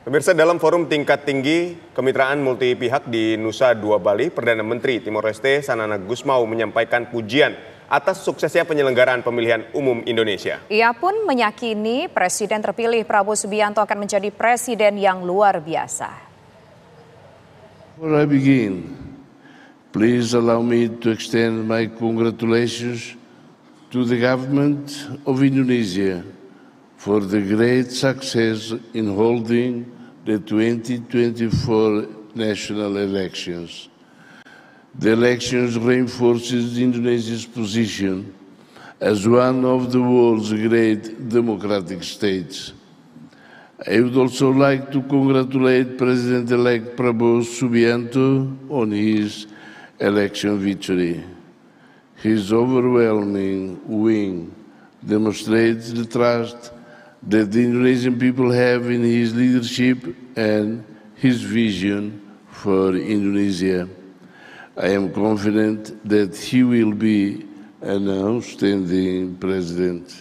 Pemirsa, dalam forum tingkat tinggi kemitraan multi pihak di Nusa Dua Bali, Perdana Menteri Timor Leste Sanana Gusmao menyampaikan pujian atas suksesnya penyelenggaraan pemilihan umum Indonesia. Ia pun meyakini Presiden terpilih Prabowo Subianto akan menjadi presiden yang luar biasa. Before I begin, please allow me to extend my congratulations to the government of Indonesia for the great success in holding the 2024 national elections. The elections reinforces Indonesia's position as one of the world's great democratic states. I would also like to congratulate President-elect Prabowo Subianto on his election victory. His overwhelming win demonstrates the trust that the Indonesian people have in his leadership and his vision for Indonesia. I am confident that he will be an outstanding president.